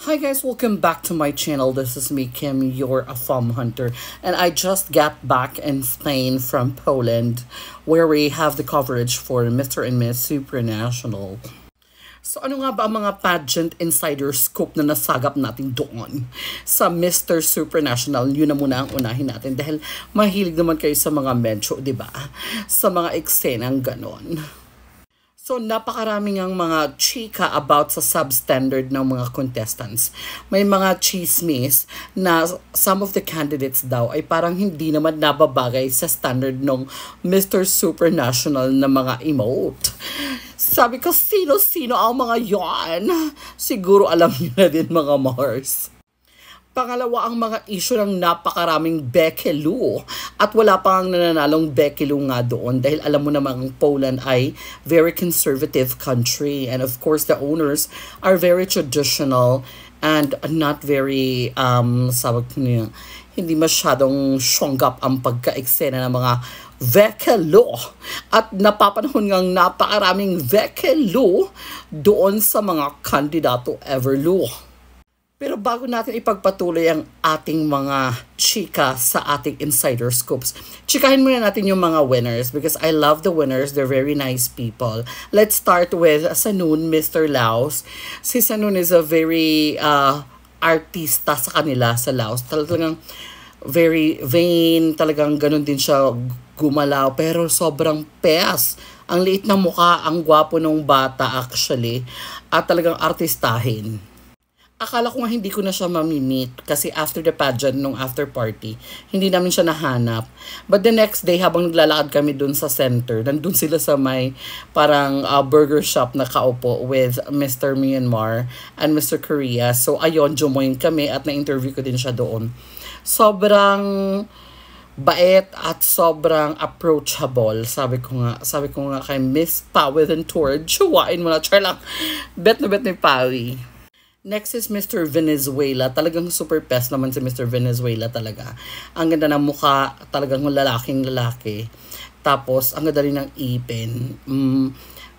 Hi guys, welcome back to my channel. This is me, Kim, your Afam Hunter. And I just got back in Spain from Poland, where we have the coverage for Mr. and Miss Supranational. So ano nga ba ang mga pageant insider scoop na nasagap natin doon sa Mr. Supranational? Yun na muna ang unahin natin dahil mahilig naman kayo sa mga medyo, di ba? Sa mga eksenang ganon. So, napakaraming ang mga chika about sa substandard ng mga contestants. May mga chismis na some of the candidates daw ay parang hindi naman nababagay sa standard ng Mr. Supranational na mga emote. Sabi ko, sino-sino ang mga yon? Siguro alam niyo na din mga Mars. Pangalawa, ang mga issue ng napakaraming Bekelu. At wala pang nananalong Bekelu nga doon dahil alam mo naman ang Poland ay very conservative country. And of course, the owners are very traditional and not very, sabag niya, hindi masyadong syonggap ang pagka-eksena ng mga Bekelu. At napapanahon ngang napakaraming Bekelu doon sa mga kandidato Everlu. Pero bago natin ipagpatuloy ang ating mga chika sa ating insider scoops, chikahin muna natin yung mga winners because I love the winners. They're very nice people. Let's start with Sanun, Mr. Laos. Si Sanun is a very artista sa kanila sa Laos. Talagang very vain, talagang ganun din siya gumalaw. Pero sobrang pes. Ang liit ng mukha, ang gwapo ng bata actually. At talagang artistahin. Akala ko nga hindi ko na siya mamimit kasi after the pageant, nung after party, hindi namin siya nahanap. But the next day, habang naglalakad kami dun sa center, nandun sila sa may parang burger shop na kaupo with Mr. Myanmar and Mr. Korea. So ayun, jumoin kami at na-interview ko din siya doon. Sobrang bait at sobrang approachable. Sabi ko nga kay Miss Pawi and Tour, jowain mo na, char lang. Bet na Pawi. Next is Mr. Venezuela. Talagang super pest naman si Mr. Venezuela talaga. Ang ganda ng mukha, talagang lalaking lalaki. Tapos, ang ganda rin ng ipin.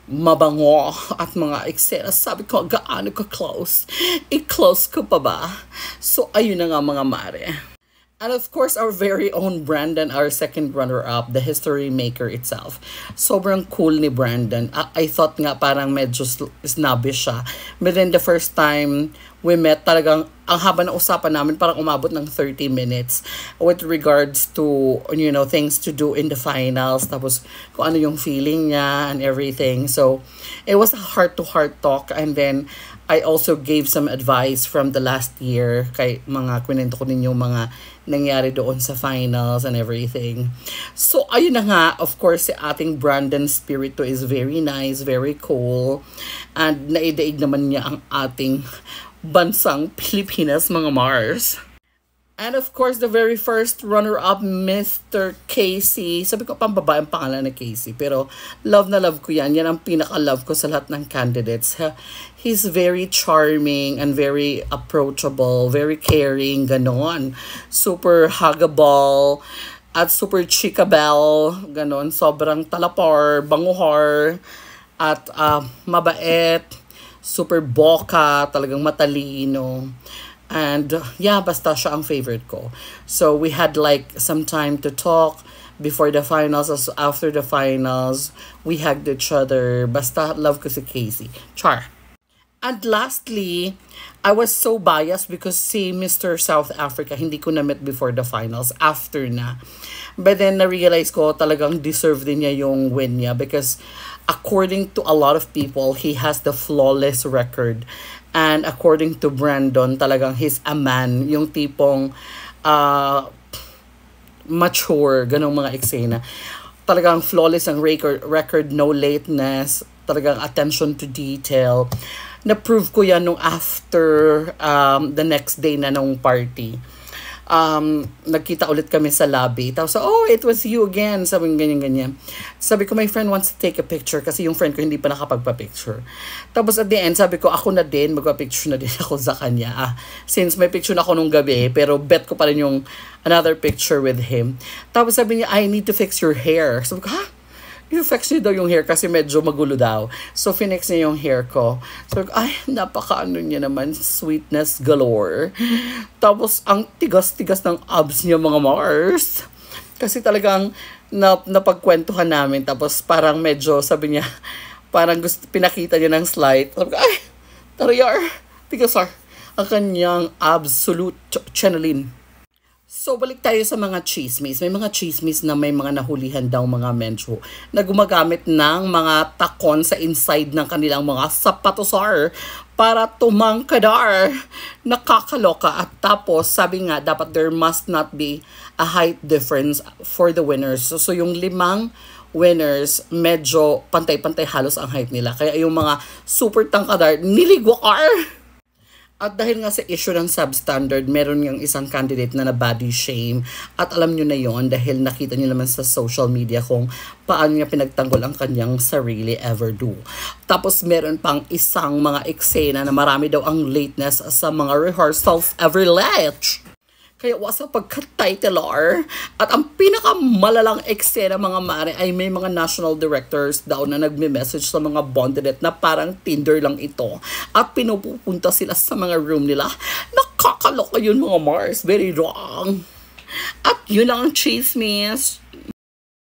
Mabango at mga eksena. Sabi ko, gaano ka close? I-close ko pa ba? So, ayun na nga mga mare. And of course, our very own Brandon, our second runner-up, the history maker itself. Sobrang cool ni Brandon. I thought nga parang medyo snobbish siya. But then the first time we met, talagang ang haba ng usapan namin, parang umabot ng 30 minutes with regards to, you know, things to do in the finals. Tapos kung ano yung feeling niya and everything. So, it was a heart-to-heart talk. And then, I also gave some advice from the last year kay mga kwento ko ninyo mga nangyari doon sa finals and everything. So, ayun na nga, of course, si ating Brandon Spirito is very nice, very cool. And naidaig naman niya ang ating bansang Pilipinas, mga Mars. And of course, the very first runner-up, Mr. Casey. Sabi ko, pambaba ang pangalan na Casey. Pero love na love ko yan. Yan ang pinaka-love ko sa lahat ng candidates. He's very charming and very approachable, very caring, ganon. Super huggable at super chikabel, ganon. Sobrang talapar, banguhar, at mabait, super boka, talagang matalino. And yeah, basta siya ang favorite ko. So we had like some time to talk before the finals. After the finals, we hugged each other. Basta love ko si Casey. Char. And lastly, I was so biased because si Mr. South Africa, hindi ko na-met before the finals. After na. But then na-realize ko talagang deserve din niya yung win niya because according to a lot of people, he has the flawless record. And according to Brandon, talagang he's a man. Yung tipong mature, ganong mga eksena. Talagang flawless ang record, no lateness. Talagang attention to detail. Na-prove ko yan nung after the next day na nung party. Nagkita ulit kami sa lobby. Tapos, oh, it was you again. Sabi ganyan. Sabi ko, my friend wants to take a picture kasi yung friend ko hindi pa nakapagpa-picture. Tapos at the end, sabi ko, ako na din, magpa-picture na din ako sa kanya. Since may picture na ako nung gabi, pero bet ko pa rin yung another picture with him. Tapos sabi niya, I need to fix your hair. Sabi ko, ha? i-fix niya daw yung hair kasi medyo magulo daw. So, finex niya yung hair ko. So, ay, napaka-ano niya naman, sweetness galore. Tapos, ang tigas-tigas ng abs niya, mga Mars. Kasi talagang napagkwentuhan namin. Tapos, parang medyo, sabi niya, parang pinakita niya ng slide. Sabi ko, ay, tariyar, tigasar. Ang kanyang absolute channeling. So, balik tayo sa mga chismis. May mga chismis na may mga nahulihan daw mga mencho na gumagamit ng mga takon sa inside ng kanilang mga sapatosar para tumangkadar. Nakakaloka. At tapos, sabi nga, dapat there must not be a height difference for the winners. So yung 5 winners, medyo pantay-pantay halos ang height nila. Kaya yung mga super tangkadar, niligwakar! At dahil nga sa issue ng substandard, meron yung isang candidate na body shame. At alam nyo na yon dahil nakita nyo naman sa social media kung paano niya pinagtanggol ang kanyang sarili ever do. Tapos meron pang isang mga eksena na marami daw ang lateness sa mga rehearsals ever late. Kaya wasa pagka-titular. At ang pinakamalalang eksena mga mare ay may mga national directors daw na nagme-message sa mga bondelet na parang Tinder lang ito. At pinupunta sila sa mga room nila. Nakakaloka yun mga Mars. Very wrong. At yun ang chismis.